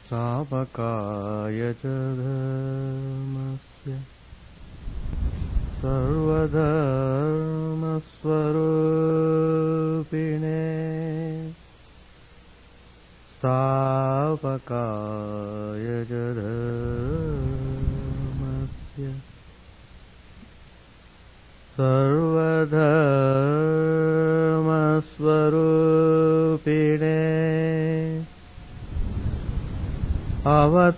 स्थापकाय च धर्मस्य सर्वधर्मस्वरूपिणे स्थापकाय च धर्मस्य सर्वधर्मस्वरूपिणे अवतारवरिष्ठाय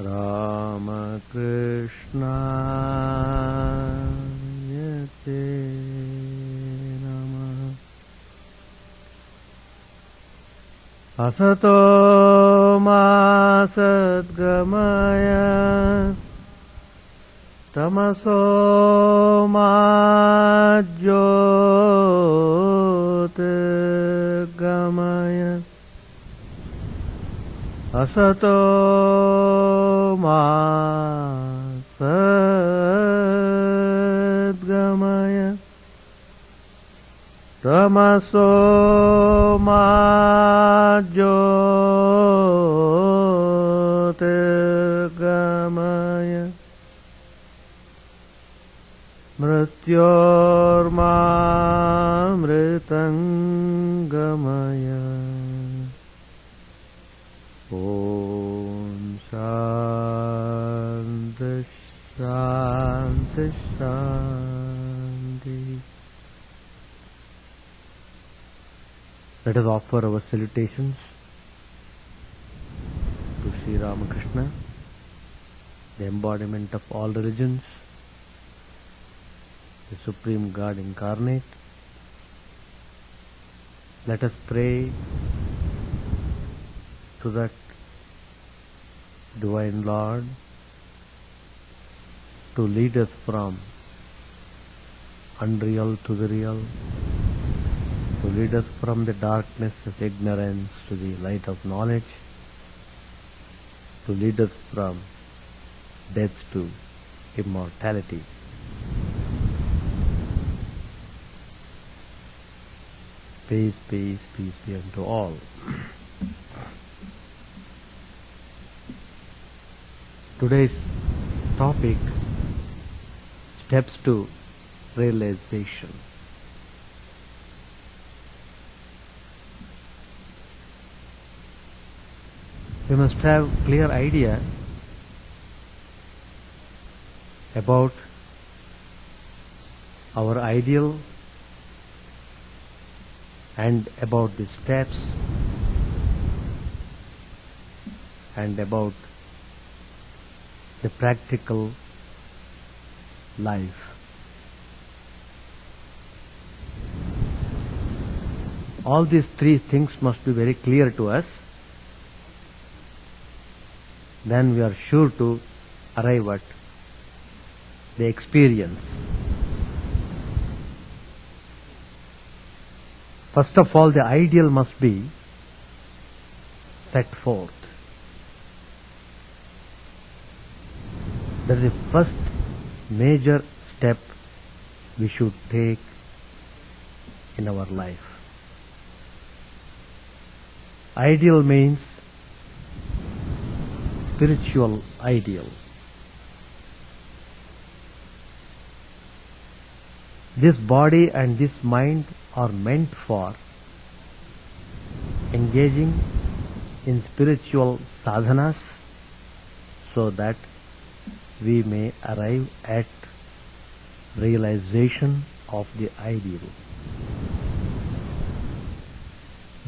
रामकृष्णाय ते नमः। असतो मा सद्गमय तमसो मा ज्योतिर्गमय असतो मा सद्गमय तमसो मा ज्योतिर्गमय मृत्योर्मामृतङ्गमय। ॐ शान्ति शान्ति शान्ति। Let us offer our salutations to Sri Ramakrishna, the embodiment of all religions, the Supreme God incarnate. Let us pray to that Divine Lord to lead us from unreal to the real, to lead us from the darkness of ignorance to the light of knowledge, to lead us from death to immortality. Peace, peace, peace be unto all. Today's topic, steps to realization. We must have clear idea about our ideal and about the steps and about the practical life. All these three things must be very clear to us. Then we are sure to arrive at the experience. First of all, the ideal must be set forth. That is the first major step we should take in our life. Ideal means spiritual ideal. This body and this mind are meant for engaging in spiritual sadhanas so that we may arrive at realization of the ideal.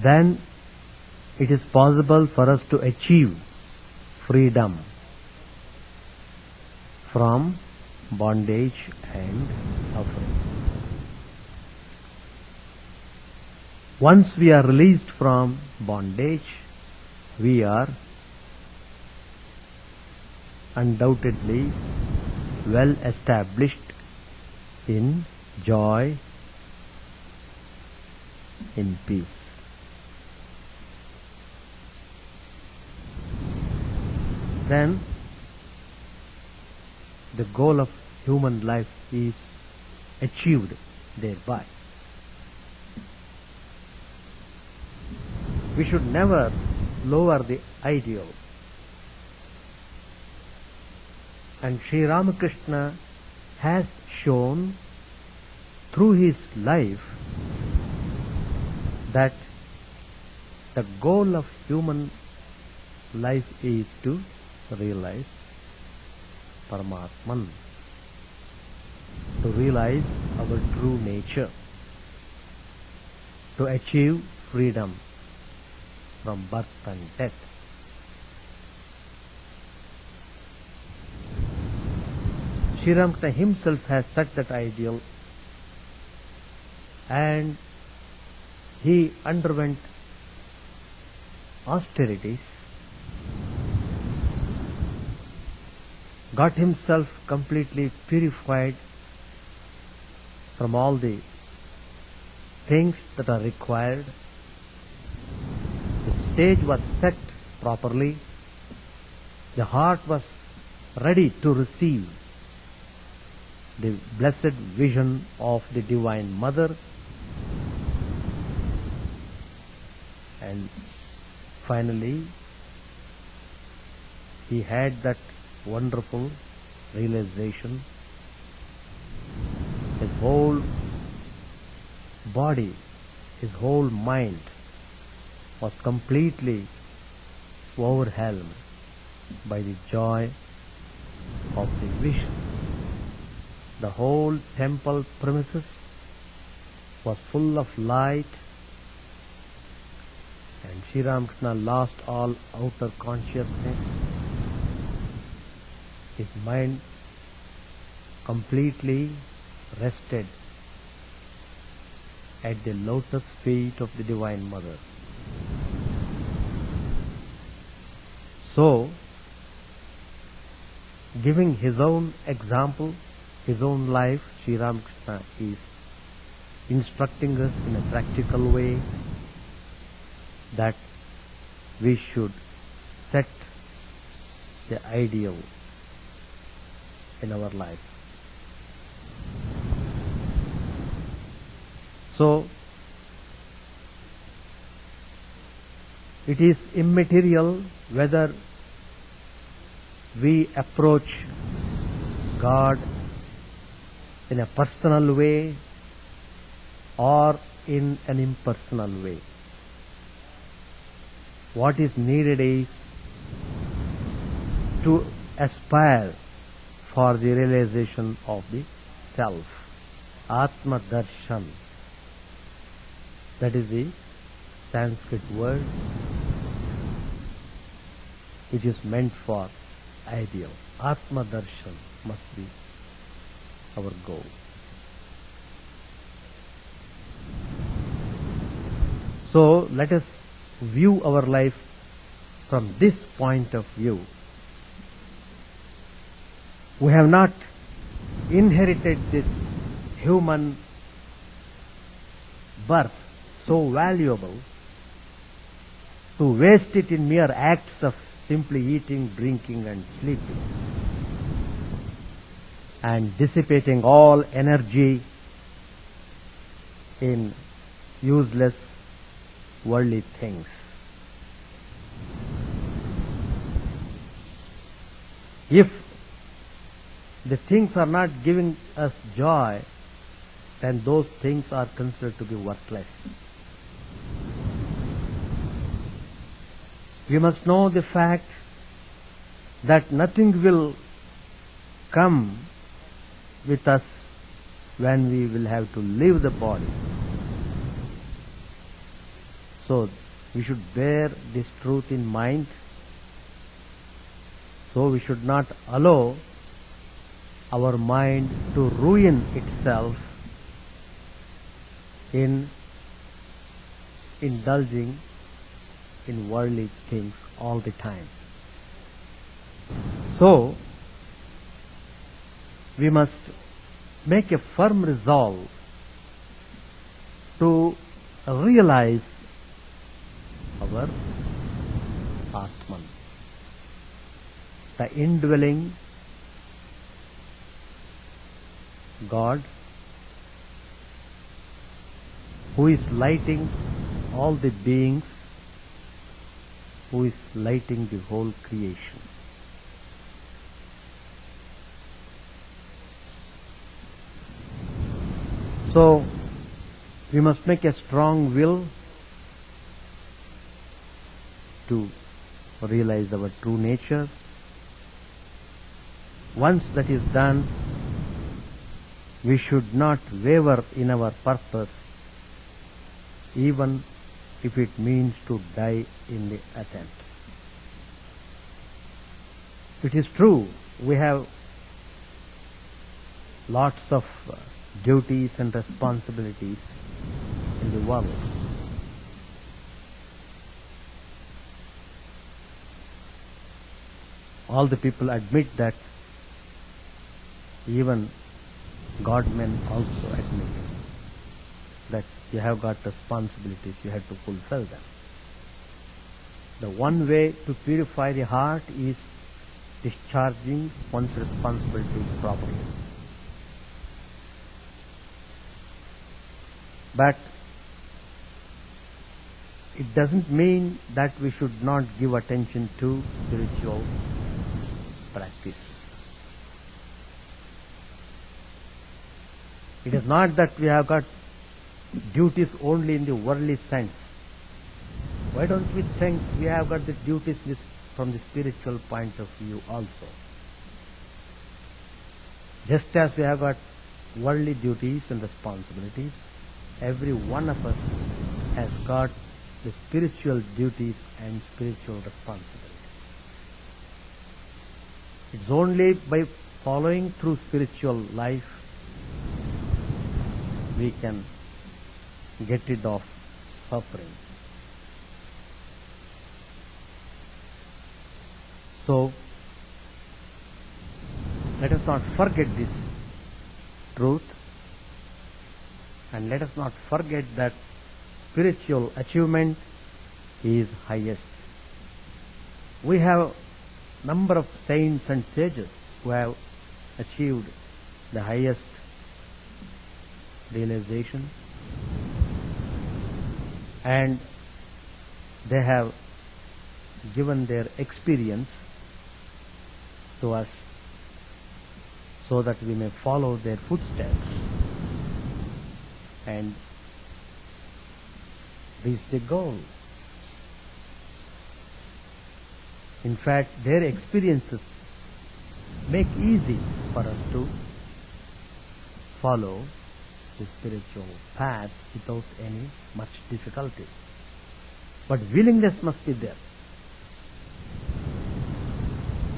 Then it is possible for us to achieve freedom from bondage and suffering. Once we are released from bondage, we are undoubtedly well established in joy, in peace. Then the goal of human life is achieved thereby. We should never lower the ideal. And Sri Ramakrishna has shown through his life that the goal of human life is to realize Paramatman, to realize our true nature, to achieve freedom from birth and death. Sri Ramakrishna himself has set that ideal, and he underwent austerities, got himself completely purified from all the things that are required. The stage was set properly. The heart was ready to receive the blessed vision of the Divine Mother, and finally he had that wonderful realization. His whole body, his whole mind was completely overwhelmed by the joy of the vision. The whole temple premises was full of light, and Sri Ramakrishna lost all outer consciousness. His mind completely rested at the lotus feet of the Divine Mother. So, giving his own example, his own life, Sri Ramakrishna is instructing us in a practical way that we should set the ideal in our life. So, it is immaterial whether we approach God in a personal way or in an impersonal way. What is needed is to aspire for the realization of the self. Atma Darshan. That is the Sanskrit word which is meant for ideal. Atma Darshan must be our goal. So let us view our life from this point of view. We have not inherited this human birth so valuable to waste it in mere acts of simply eating, drinking and sleeping and dissipating all energy in useless worldly things. If the things are not giving us joy, then those things are considered to be worthless. We must know the fact that nothing will come with us when we will have to leave the body. So we should bear this truth in mind. So we should not allow our mind to ruin itself in indulging in worldly things all the time. So we must make a firm resolve to realize our Atman, the indwelling God who is lighting all the beings who is lighting the whole creation. So, we must make a strong will to realize our true nature. Once that is done, we should not waver in our purpose, even if it means to die in the attempt. It is true, we have lots of duties and responsibilities in the world. All the people admit that. Even God men also admit that you have got responsibilities, you have to fulfill them. The one way to purify the heart is discharging one's responsibilities properly. But it doesn't mean that we should not give attention to spiritual practice. It is not that we have got duties only in the worldly sense. Why don't we think we have got the duties from the spiritual point of view also? Just as we have got worldly duties and responsibilities, every one of us has got the spiritual duties and spiritual responsibilities. It's only by following through spiritual life we can get rid of suffering. So, let us not forget this truth, and let us not forget that spiritual achievement is highest. We have number of saints and sages who have achieved the highest realization, and they have given their experience to us so that we may follow their footsteps and reach the goal. In fact, their experiences make easy for us to follow the spiritual path without any much difficulty. But willingness must be there.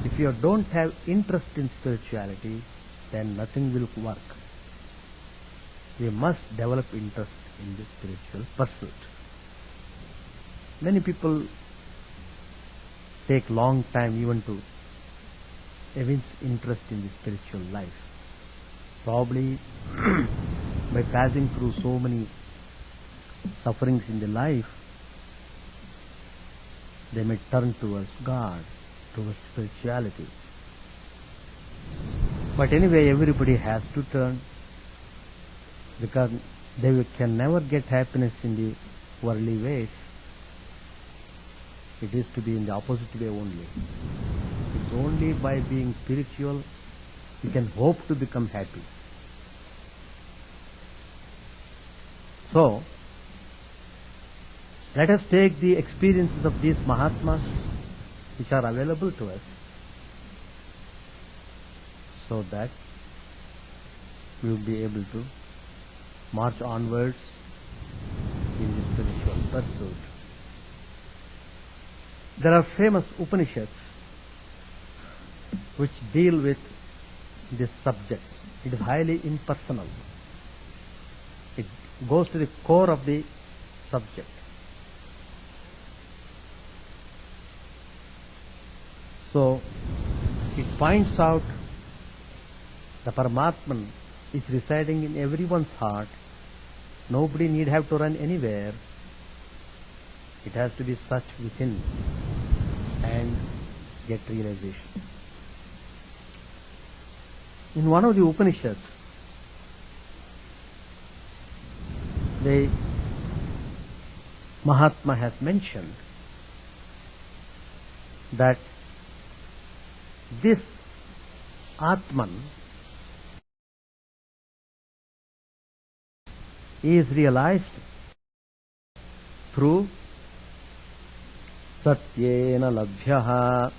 If you don't have interest in spirituality, then nothing will work. We must develop interest in the spiritual pursuit. Many people take long time even to evince interest in the spiritual life. Probably by passing through so many sufferings in the life, they may turn towards God, towards spirituality. But anyway, everybody has to turn, because they can never get happiness in the worldly ways. It is to be in the opposite way only. It's only by being spiritual you can hope to become happy. So, let us take the experiences of these Mahatmas which are available to us, so that we will be able to march onwards in the spiritual pursuit. There are famous Upanishads which deal with this subject. It is highly impersonal. It goes to the core of the subject. So, it points out the Paramatman is residing in everyone's heart. Nobody need have to run anywhere. It has to be such within and get realization. In one of the Upanishads, the Mahatma has mentioned that this Atman is realized through satyena labhyaha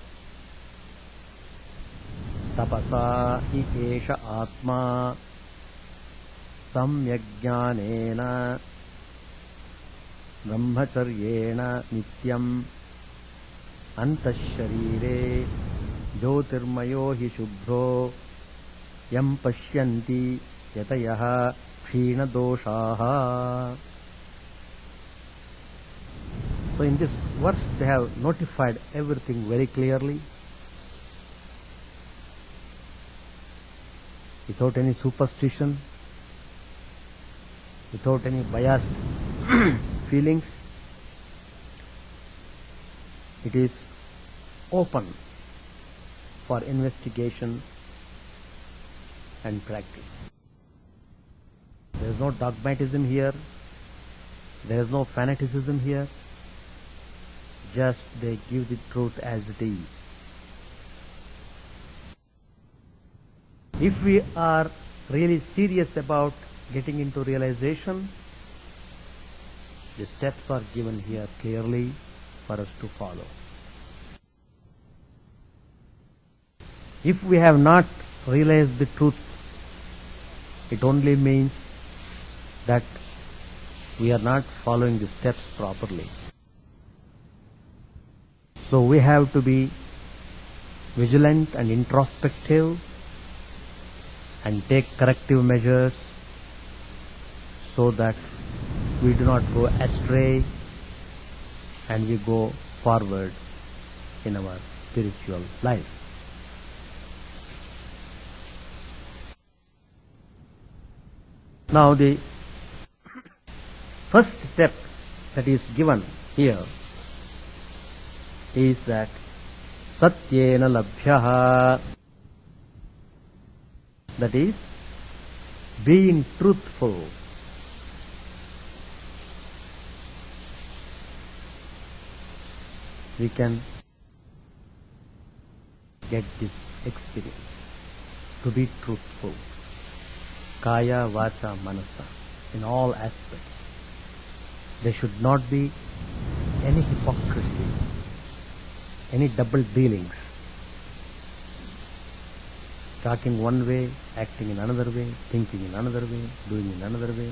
tapasa hi esha atma samyak jnanena brahmacharyena nityam antasharire jyotirmayo hi shubhro yam pashyanti yatayaha kshina doshaha. So in this verse they have notified everything very clearly, without any superstition, without any biased feelings. It is open for investigation and practice. There is no dogmatism here, there is no fanaticism here, just they give the truth as it is. If we are really serious about getting into realization, the steps are given here clearly for us to follow. If we have not realized the truth, it only means that we are not following the steps properly. So we have to be vigilant and introspective and take corrective measures so that we do not go astray and we go forward in our spiritual life. Now the first step that is given here is that satyena labhyaha, that is being truthful. We can get this experience to be truthful, kaya, vacha, manasa, in all aspects. There should not be any hypocrisy, any double dealings, talking one way, acting in another way, thinking in another way, doing in another way.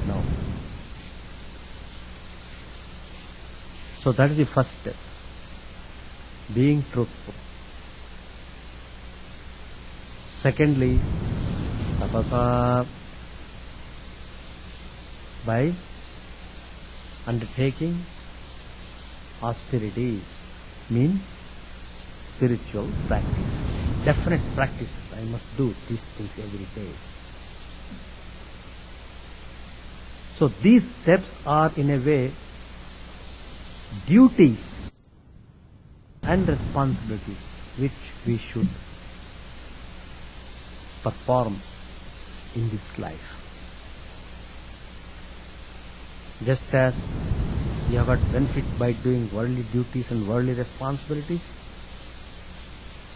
No. So that is the first step, being truthful. Secondly, tapasa, by undertaking austerities, means spiritual practice. Definite practice. I must do these things every day. So these steps are in a way duties and responsibilities which we should perform in this life. Just as you have got benefit by doing worldly duties and worldly responsibilities,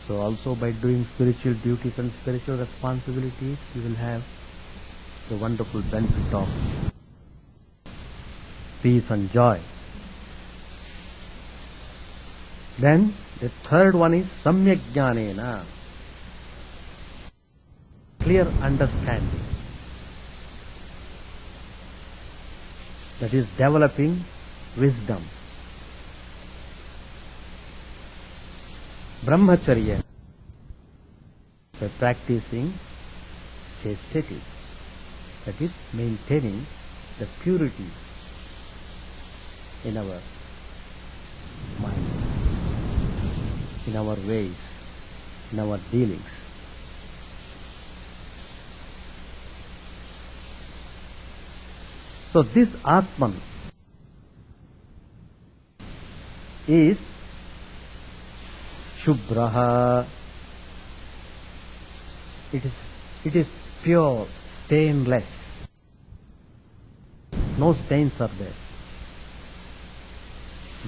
so also by doing spiritual duties and spiritual responsibilities, you will have the wonderful benefit of peace and joy. Then the third one is samyak jnanena, clear understanding. That is developing wisdom. Brahmacharya, by practicing chastity, that is maintaining the purity in our mind, in our ways, in our dealings. So this Atman is Shubhraha. It is pure, stainless. No stains are there.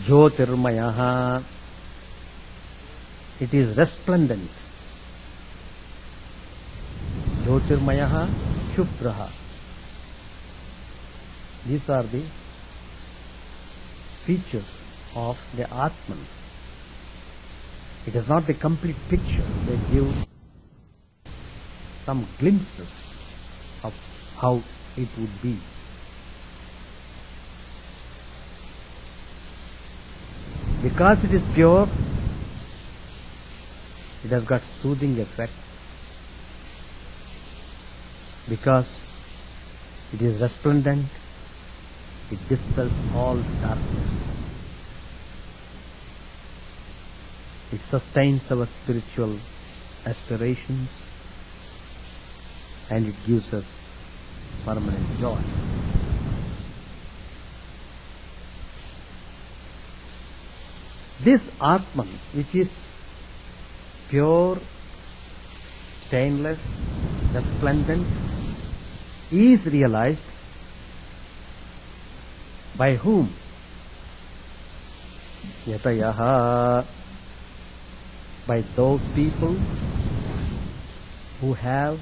Jyotirmayaha. It is resplendent. Jyotirmayaha, Shubraha. These are the features of the Atman. It is not the complete picture. They give some glimpses of how it would be. Because it is pure, it has got soothing effect. Because it is resplendent, it dispels all darkness. It sustains our spiritual aspirations and it gives us permanent joy. This Atman, which is pure, stainless, resplendent, is realized by whom? Yatayaha, by those people who have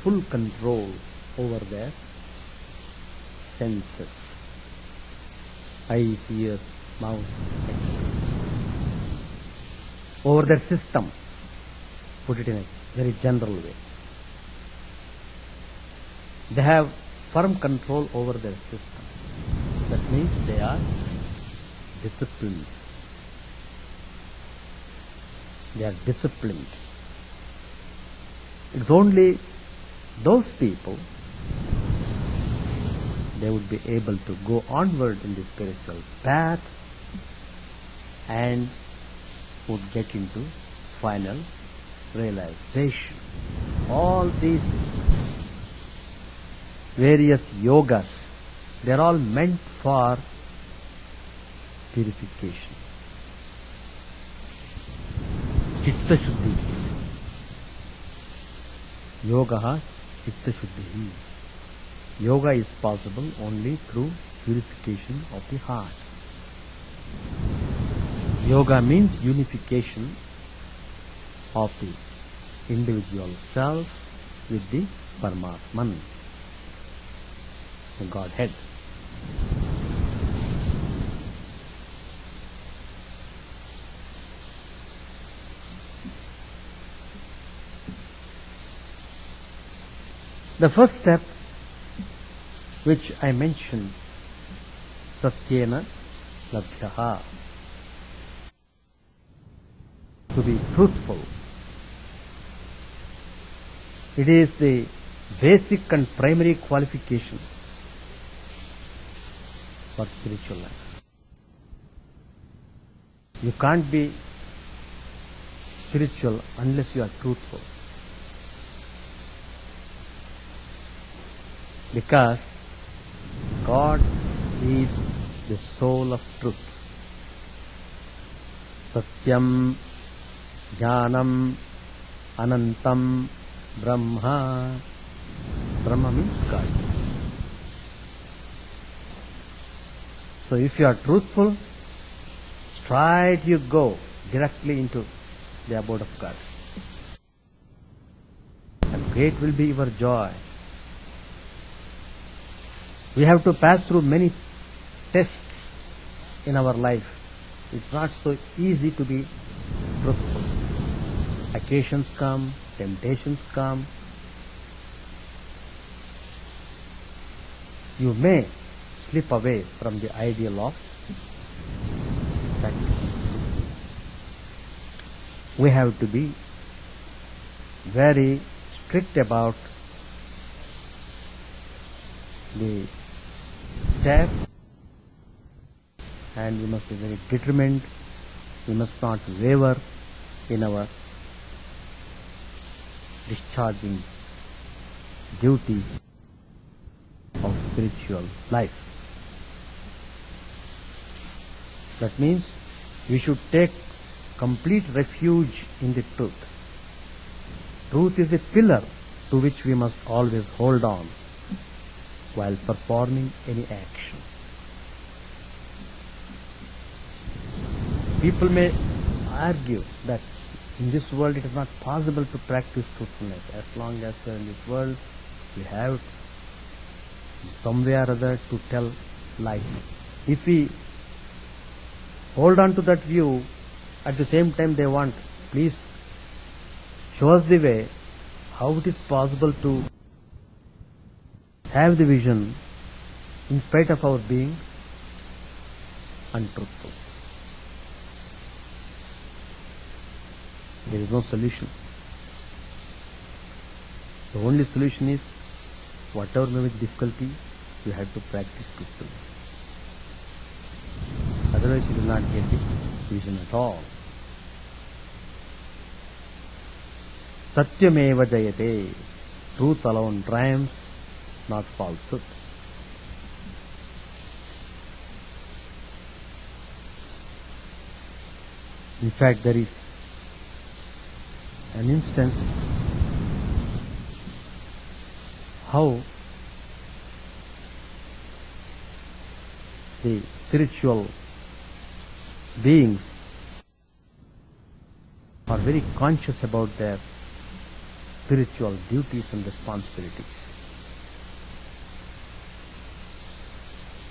full control over their senses. Eyes, ears, mouth, over their system. Put it in a very general way. They have firm control over their system. That means they are disciplined. They are disciplined. It's only those people, they would be able to go onward in the spiritual path and would get into final realization. All these various yogas, they are all meant for purification. Chitta Shuddhi. Yoga Chitta Shuddhi. Yoga is possible only through purification of the heart. Yoga means unification of the individual self with the Paramatman, the Godhead. The first step which I mentioned, Satyena Labhyaha, to be truthful. It is the basic and primary qualification for spiritual life. You can't be spiritual unless you are truthful. Because God is the soul of truth. Satyam, Jnanam, Anantam, Brahma. Brahma means God. So if you are truthful, straight you go directly into the abode of God. And great will be your joy. We have to pass through many tests in our life. It's not so easy to be truthful. Occasions come, temptations come. You may slip away from the ideal of practice. We have to be very strict about the step, and we must be very determined. We must not waver in our discharging duty of spiritual life. That means we should take complete refuge in the truth. Truth is a pillar to which we must always hold on while performing any action. People may argue that in this world it is not possible to practice truthfulness. As long as we are in this world, we have some way or other to tell lies. If we hold on to that view, at the same time they want, please show us the way, how it is possible to have the vision in spite of our being untruthful. There is no solution. The only solution is, whatever may be the difficulty, you have to practice truthfully. Otherwise you will not get the vision at all. Satyameva jayate. Truth alone triumphs, not falsehood. In fact, there is an instance how the spiritual beings are very conscious about their spiritual duties and responsibilities.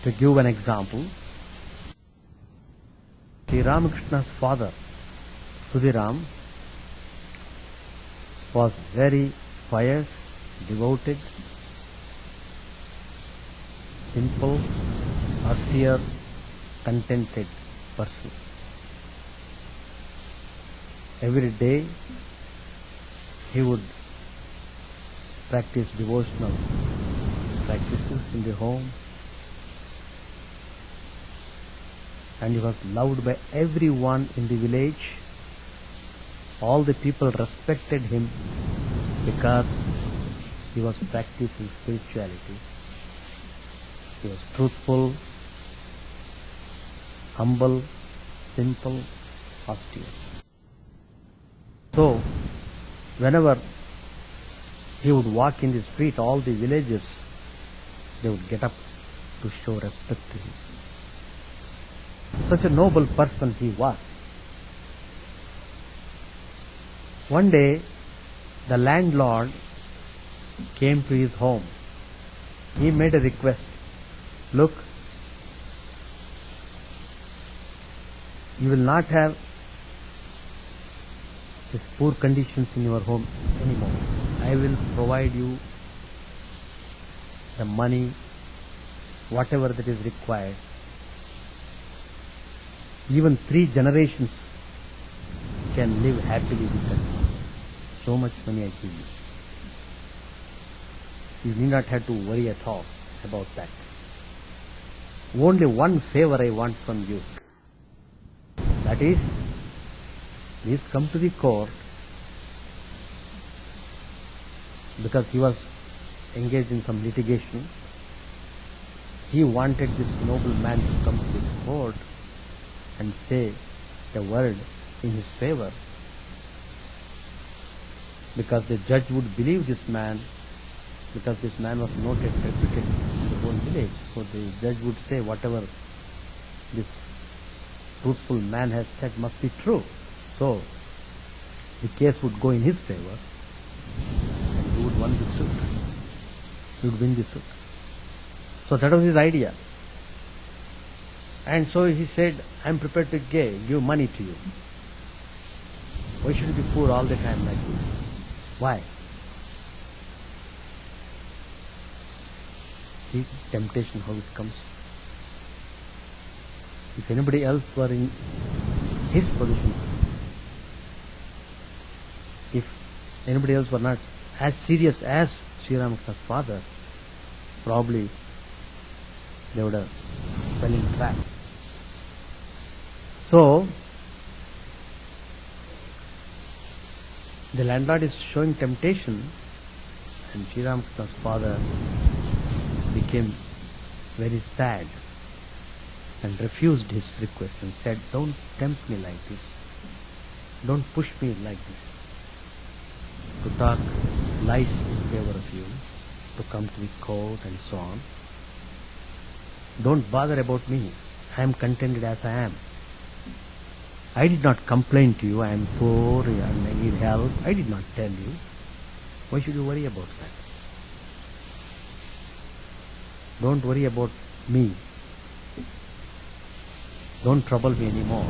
To give an example, Sri Ramakrishna's father, Sudiram, was very pious, devoted, simple, austere, contented person. Every day he would practice devotional practices in the home, and he was loved by everyone in the village. All the people respected him because he was practicing spirituality. He was truthful, humble, simple, austere. So, whenever he would walk in the street, all the villagers, they would get up to show respect to him. Such a noble person he was. One day, the landlord came to his home. He made a request. Look, you will not have these poor conditions in your home anymore. I will provide you the money, whatever that is required. Even 3 generations can live happily with that. So much money I give you. You need not have to worry at all about that. Only one favor I want from you. That is, please come to the court, because he was engaged in some litigation. He wanted this noble man to come to the court and say a word in his favor, because the judge would believe this man, because this man was noted, reputed in the whole village. So the judge would say whatever this truthful man has said must be true. So the case would go in his favor, and he would win the suit. He would win the suit. So that was his idea. And so he said, I am prepared to give money to you. Why should you be poor all the time like this? Why? See, temptation, how it comes. If anybody else were in his position, if anybody else were not as serious as Sri Ramakrishna's father, probably they would have fell in trap. So, the landlord is showing temptation, and Sri Ramakrishna's father became very sad and refused his request and said, don't tempt me like this. Don't push me like this. To talk lies in favor of you, to come to the court and so on. Don't bother about me. I am contented as I am. I did not complain to you, I am poor and I need help. I did not tell you. Why should you worry about that? Don't worry about me. Don't trouble me anymore.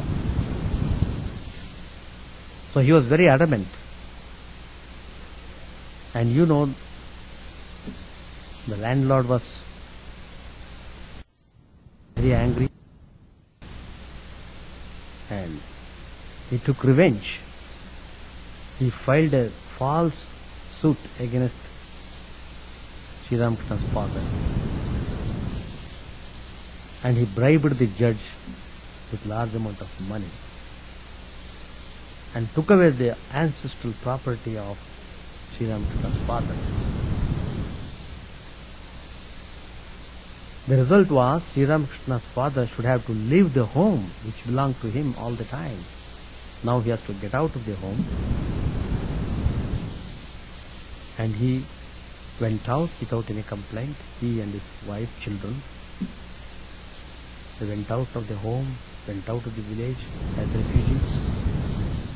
So he was very adamant. And you know, the landlord was very angry and he took revenge. He filed a false suit against Sri Ramakrishna's father. And he bribed the judge with large amount of money and took away the ancestral property of Sri Ramakrishna's father. The result was Sri Ramakrishna's father should have to leave the home which belonged to him all the time. Now he has to get out of the home. And he went out without any complaint, he and his wife, children. They went out of the home, went out of the village as refugees.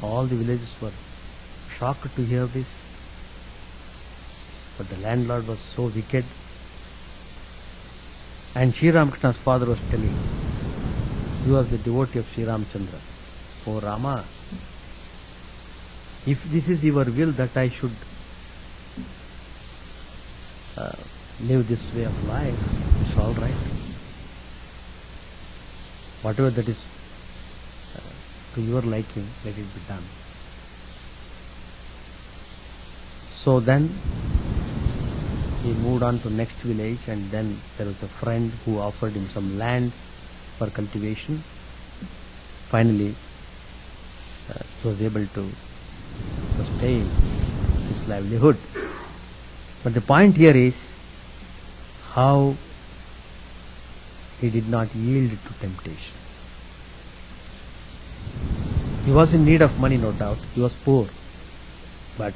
All the villagers were shocked to hear this. But the landlord was so wicked. And Sri Ramakrishna's father was telling, he was the devotee of Sri Ramchandra. Oh Rama, if this is your will that I should live this way of life, it's all right. Whatever that is to your liking, let it be done. So then he moved on to next village, and then there was a friend who offered him some land for cultivation. Finally, he was able to sustain his livelihood. But the point here is how he did not yield to temptation. He was in need of money, no doubt. He was poor. But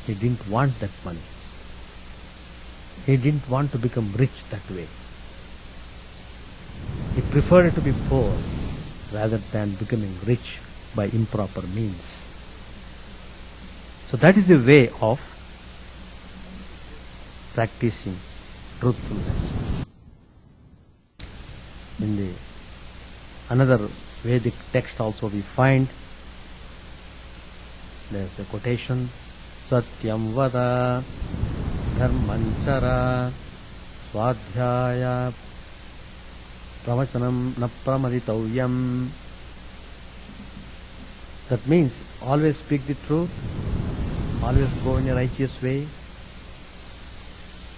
he didn't want that money. He didn't want to become rich that way. He preferred to be poor rather than becoming rich by improper means. So that is the way of practicing truthfulness. In the another Vedic text also we find there is a quotation, Satyam vada dharmanchara swadhyaya pravachanam na pramaditavyam. That means always speak the truth, always go in a righteous way.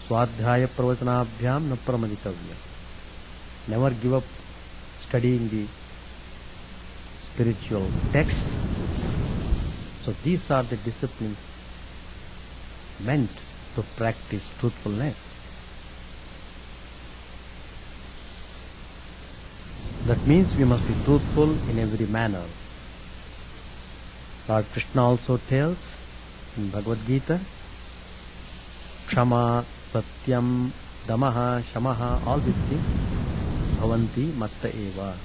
Swadhyaya pravachanabhyam na pramaditavyam. Never give up studying the spiritual text. So these are the disciplines meant to practice truthfulness. That means we must be truthful in every manner. Lord Krishna also tells in Bhagavad Gita, Kshama, Satyam, Damaha, Shamaha, all these things, Bhavanti Matta Eva.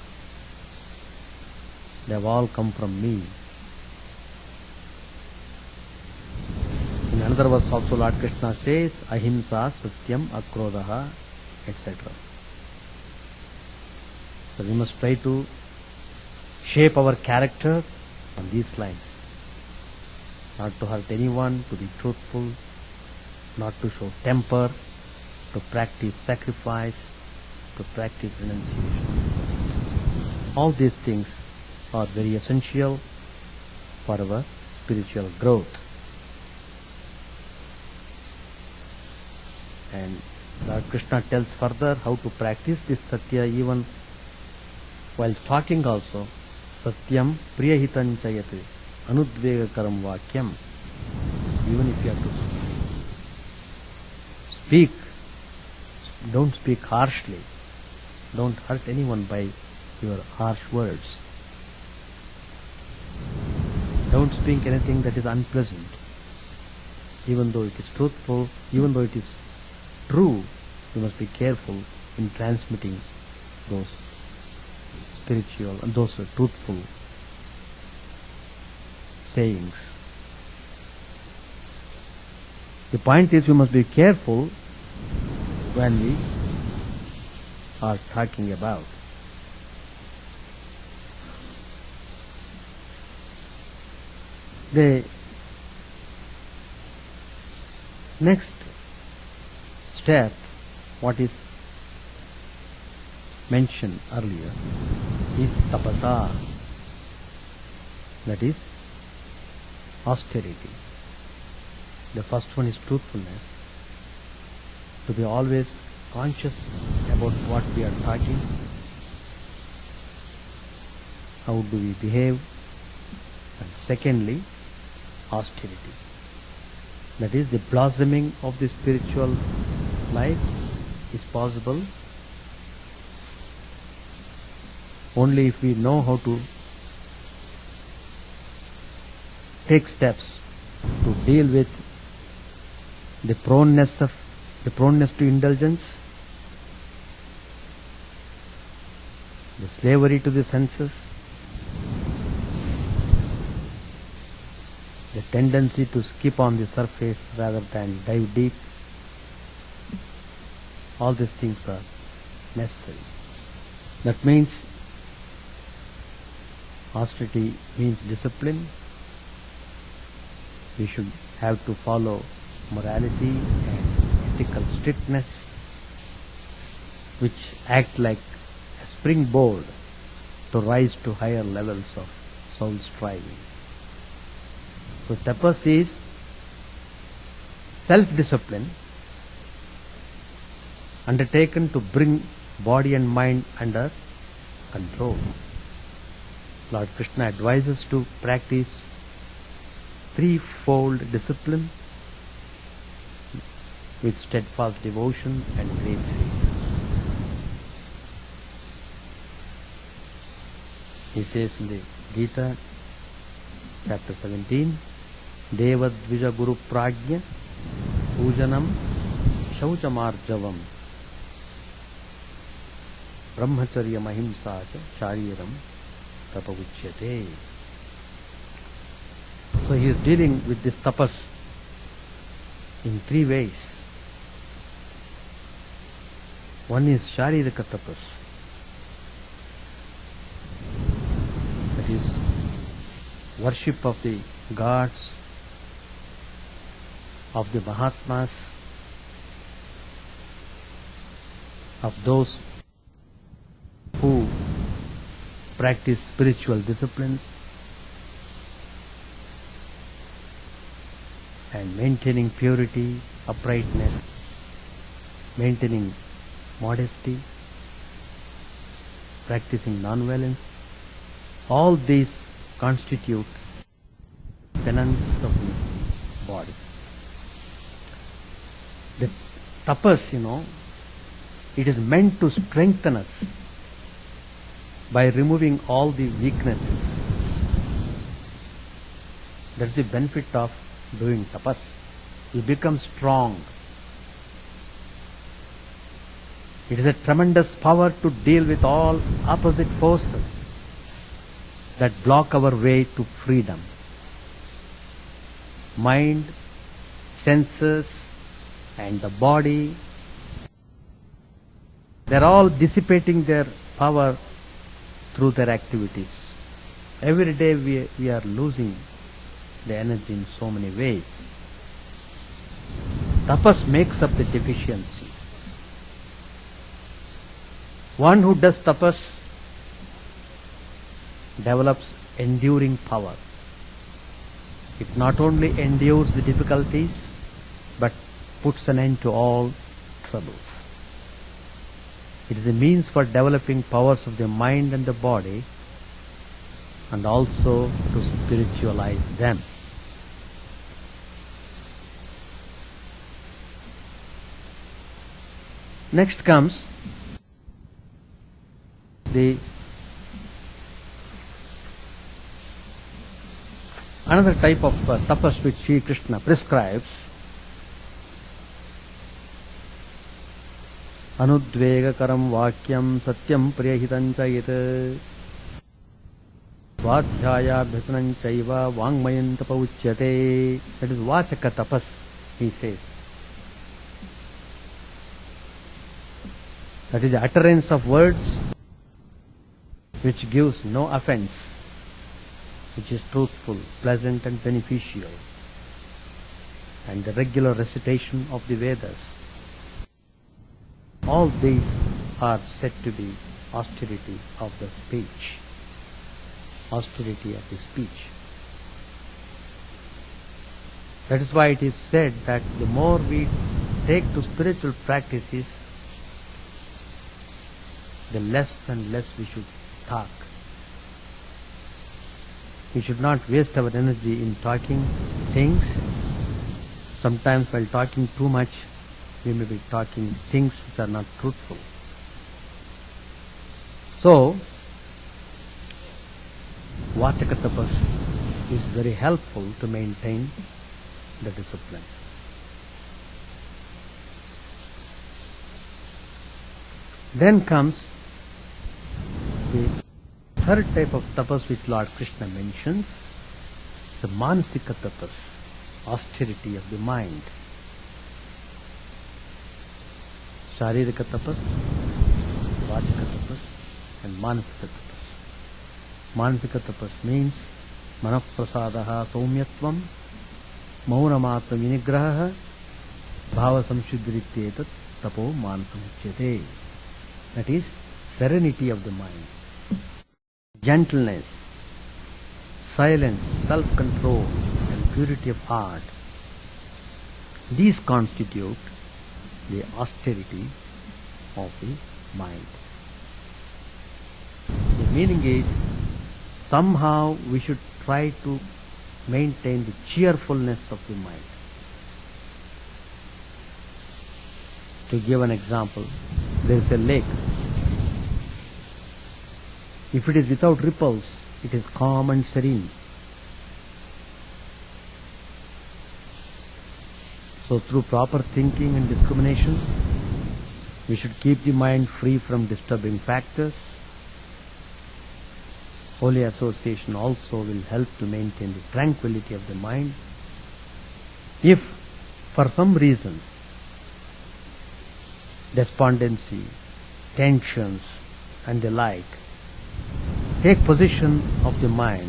They have all come from me. In another verse also Lord Krishna says, Ahimsa, Satyam, Akrodaha, etc. So we must try to shape our character on these lines. Not to hurt anyone, to be truthful, not to show temper, to practice sacrifice, to practice renunciation. All these things are very essential for our spiritual growth. And Lord Krishna tells further how to practice this Satya even while talking also. Satyam priyahitan chayate anudvegakaram vakyam. Even if you have to speak, don't speak harshly. Don't hurt anyone by your harsh words. Don't speak anything that is unpleasant. Even though it is truthful, even though it is true, you must be careful in transmitting those spiritual and those truthful sayings. The point is, we must be careful when we are talking about. The next step, what is mentioned earlier, is tapasa, that is austerity. The first one is truthfulness, to be always conscious about what we are talking, how do we behave, and secondly, austerity. That is, the blossoming of the spiritual life is possible only if we know how to take steps to deal with the proneness to indulgence, the slavery to the senses, the tendency to skip on the surface rather than dive deep. All these things are necessary. That means austerity means discipline. We should have to follow morality and ethical strictness, which act like a springboard to rise to higher levels of soul striving. So tapas is self-discipline undertaken to bring body and mind under control. Lord Krishna advises to practice threefold discipline with steadfast devotion and great faith. He says in the Gita, chapter 17, Deva Dvija Guru Prajna Pujanam Shauchamarjavam Brahmacharya Mahimsa Shariram Tapavichyate. So he is dealing with this tapas in three ways. One is Sharirika tapas, that is worship of the gods, of the Mahatmas, of those who practice spiritual disciplines, and maintaining purity, uprightness, maintaining modesty, practicing non-violence. All these constitute penance of the body. The tapas, it is meant to strengthen us by removing all the weaknesses. That's the benefit of doing tapas. You become strong. It is a tremendous power to deal with all opposite forces that block our way to freedom. Mind, senses, and the body, they're all dissipating their power through their activities. Every day we are losing the energy in so many ways. Tapas makes up the deficiency. One who does tapas develops enduring power. It not only endures the difficulties, but puts an end to all troubles. It is a means for developing powers of the mind and the body, and also to spiritualize them. Next comes another type of tapas which Sri Krishna prescribes, anudvega karam vakyam satyam priyahitancha yat. Svadhyaya bhajanam chaiva vangmayam tapa uchyate. That is vachaka tapas, he says. That is the utterance of words which gives no offense, which is truthful, pleasant and beneficial, and the regular recitation of the Vedas. All these are said to be austerity of the speech. Austerity of the speech. That is why it is said that the more we take to spiritual practices, the less and less we should talk. We should not waste our energy in talking things. Sometimes while talking too much, we may be talking things which are not truthful. So, Vachaka tapas is very helpful to maintain the discipline. Then comes the third type of tapas which Lord Krishna mentions, the Manasika tapas, austerity of the mind. Sharirika tapas, Vachaka tapas, and Manasika tapas. Manasika tapas means Manaprasadaha Saumyatvam, Maunamatra Vinigraha, Bhava Samshuddhrityetat Tapo Manasamuchyate. That is serenity of the mind, gentleness, silence, self-control, and purity of heart. These constitute the austerity of the mind. The meaning is, somehow we should try to maintain the cheerfulness of the mind. To give an example, there is a lake. If it is without ripples, it is calm and serene. So through proper thinking and discrimination, we should keep the mind free from disturbing factors. Holy association also will help to maintain the tranquility of the mind. If for some reason despondency, tensions and the like take possession of the mind,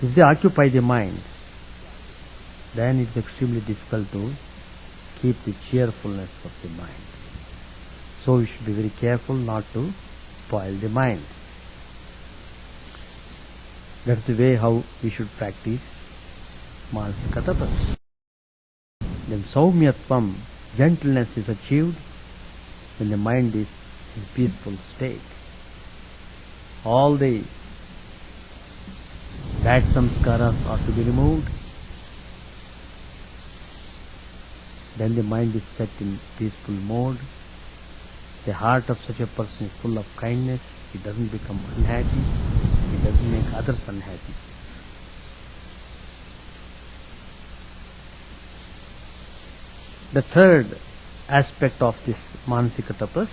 if they occupy the mind, then it is extremely difficult to keep the cheerfulness of the mind. So we should be very careful not to spoil the mind. That's the way how we should practice Manasika tapas. Then Saumyatvam, gentleness is achieved when the mind is in peaceful state. All the bad samskaras are to be removed. Then the mind is set in peaceful mode. The heart of such a person is full of kindness. He doesn't become unhappy. He doesn't make others unhappy. The third aspect of this Manasika tapas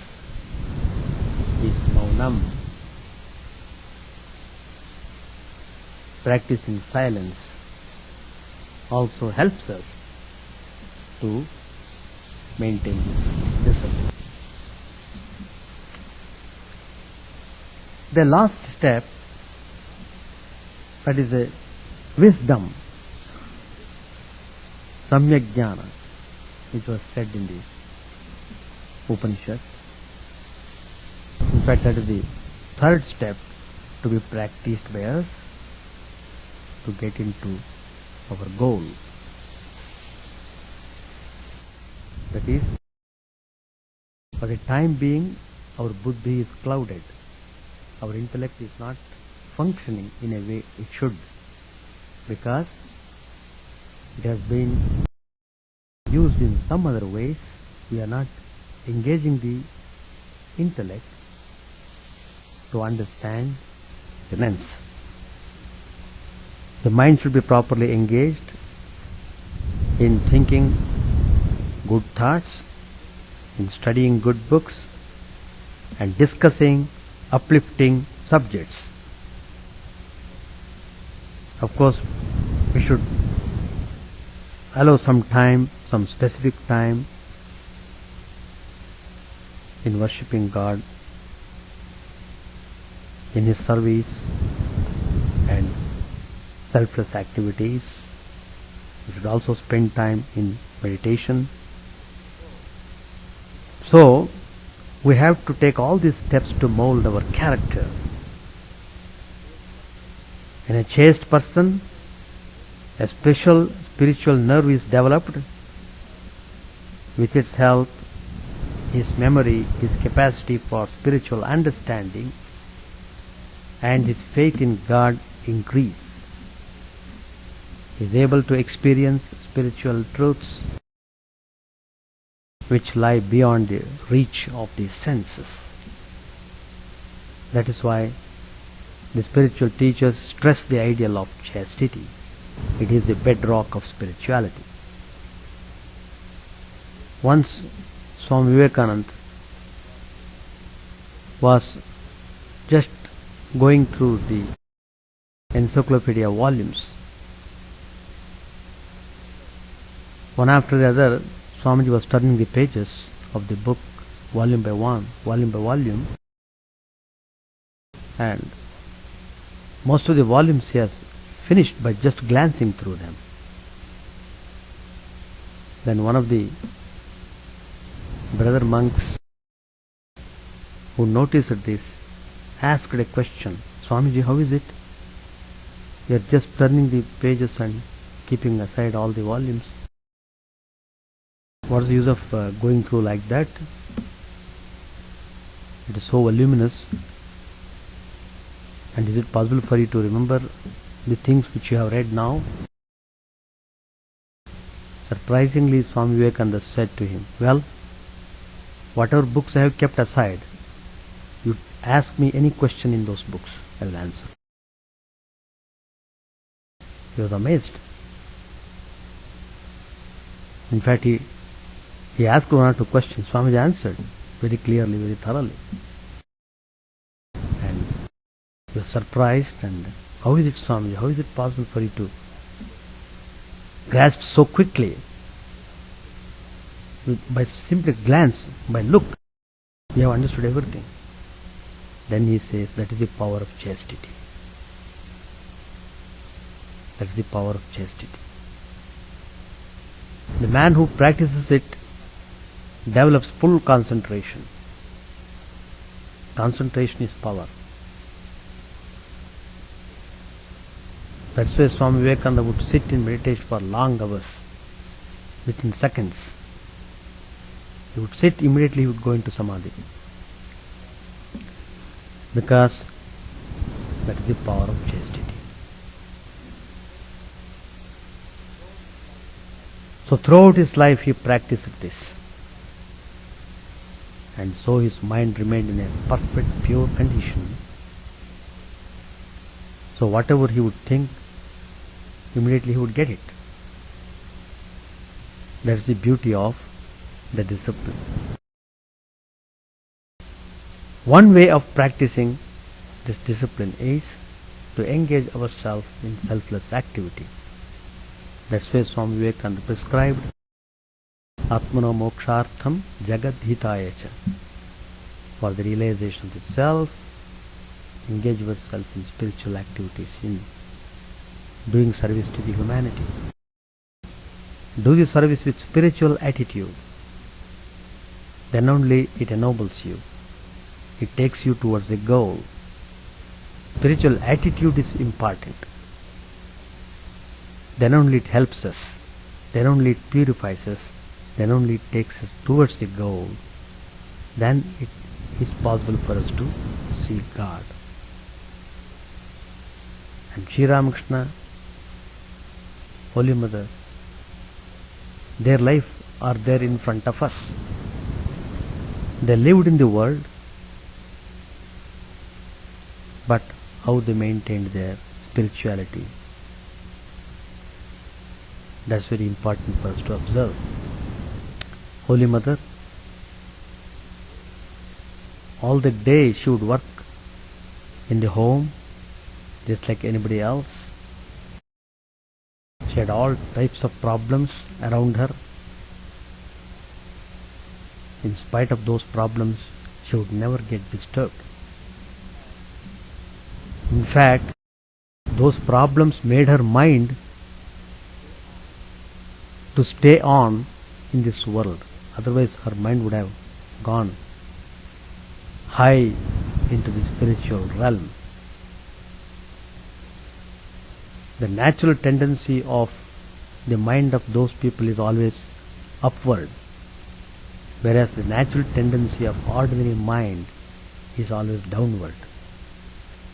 is Maunam. Practicing silence also helps us to maintain discipline. The last step, that is a wisdom, Samyak Jnana, which was said in the Upanishad. In fact, that is the third step to be practiced by us to get into our goal. That is, for the time being, our buddhi is clouded. Our intellect is not functioning in a way it should, because it has been used in some other ways. We are not engaging the intellect to understand the sense. The mind should be properly engaged in thinking good thoughts, in studying good books, and discussing uplifting subjects. Of course, we should allow some time, some specific time in worshipping God, in His service and selfless activities. We should also spend time in meditation. So, we have to take all these steps to mold our character. In a chaste person, a special spiritual nerve is developed. With its help, his memory, his capacity for spiritual understanding, and his faith in God increase. He is able to experience spiritual truths which lie beyond the reach of the senses. That is why the spiritual teachers stress the ideal of chastity. It is the bedrock of spirituality. Once Swami Vivekananda was just going through the encyclopedia volumes. One after the other, Swamiji was turning the pages of the book, volume by volume, and most of the volumes he has finished by just glancing through them. Then one of the brother monks who noticed this asked a question, Swamiji, how is it? You are just turning the pages and keeping aside all the volumes. What is the use of going through like that? It is so voluminous. And is it possible for you to remember the things which you have read now? Surprisingly, Swami Vivekananda said to him, well, whatever books I have kept aside, you ask me any question in those books, I will answer. He was amazed. In fact, he asked one or two questions. Swamiji answered very clearly, very thoroughly. And he was surprised. And how is it, Swamiji? How is it possible for you to grasp so quickly? By simply glance, by look, you have understood everything. Then he says, that is the power of chastity. That is the power of chastity. The man who practices it develops full concentration. Concentration is power. That's why Swami Vivekananda would sit in meditation for long hours, within seconds. He would sit, immediately he would go into samadhi. Because that is the power of chastity. So throughout his life he practiced this. And so his mind remained in a perfect, pure condition. So whatever he would think, immediately he would get it. That is the beauty of the discipline. One way of practicing this discipline is to engage ourselves in selfless activity. That's why Swami Vivekananda prescribed Atmano Mokshartham Jagad Hitaya Cha. For the realization of the self, engage ourselves in spiritual activities, in doing service to the humanity. Do the service with spiritual attitude. Then only it ennobles you. It takes you towards the goal. Spiritual attitude is important. Then only it helps us. Then only it purifies us. Then only it takes us towards the goal. Then it is possible for us to see God. And Sri Ramakrishna, Holy Mother, their life are there in front of us. They lived in the world, but how they maintained their spirituality, that's very important for us to observe. Holy Mother, all the day she would work in the home, just like anybody else. She had all types of problems around her. In spite of those problems, she would never get disturbed. In fact, those problems made her mind to stay on in this world. Otherwise, her mind would have gone high into the spiritual realm. The natural tendency of the mind of those people is always upward, whereas the natural tendency of ordinary mind is always downward.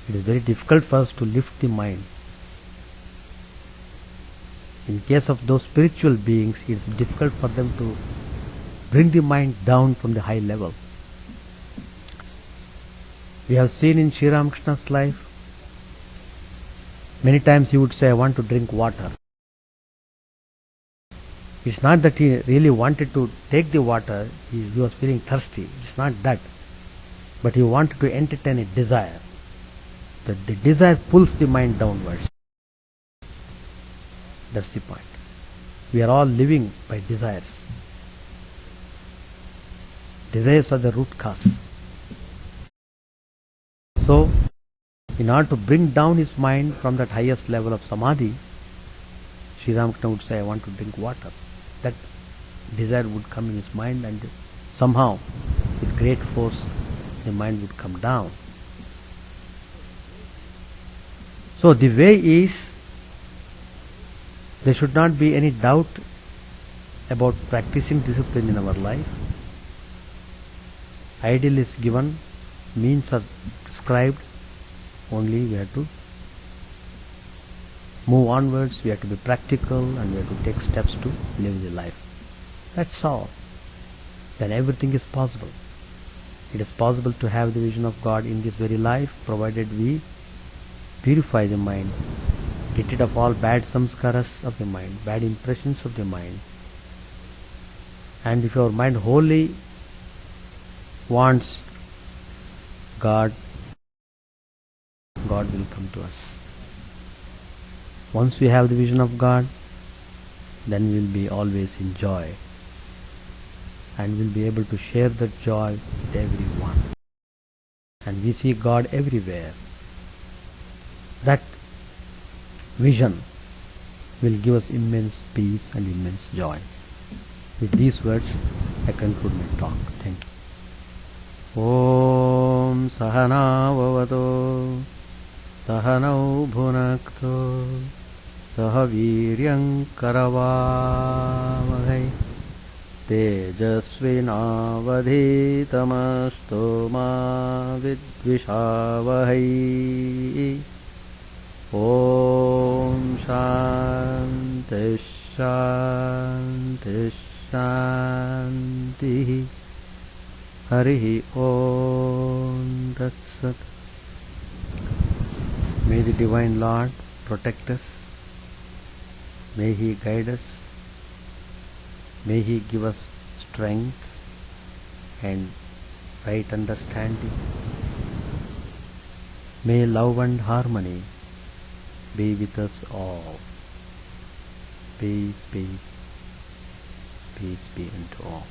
It is very difficult for us to lift the mind. In case of those spiritual beings, it is difficult for them to bring the mind down from the high level. We have seen in Sri Ramakrishna's life, many times he would say, I want to drink water. It's not that he really wanted to take the water, he was feeling thirsty. It's not that. But he wanted to entertain a desire. The desire pulls the mind downwards. That's the point. We are all living by desires. Desires are the root cause. So, in order to bring down his mind from that highest level of samadhi, Sri Ramakrishna would say, I want to drink water. That desire would come in his mind, and somehow, with great force, the mind would come down. So the way is, there should not be any doubt about practicing discipline in our life. Ideal is given, means are prescribed, only we have to move onwards, we have to be practical, and we have to take steps to live the life. That's all. Then everything is possible. It is possible to have the vision of God in this very life, provided we purify the mind, get rid of all bad samskaras of the mind, bad impressions of the mind. And if our mind wholly wants God, God will come to us. Once we have the vision of God, then we will be always in joy, and we will be able to share that joy with everyone. And we see God everywhere. That vision will give us immense peace and immense joy. With these words, I conclude my talk. Thank you. Om Sahana Vavado Sahanau Bhunakto Sahaviryam Karavamahai Tejasvinavadhitamasto ma vidvishavahai. Om Shanti Shanti Shanti. Harihi Om Tat Sat. May the Divine Lord protect us. May He guide us. May He give us strength and right understanding. May love and harmony be with us all. Peace, peace, peace be unto all.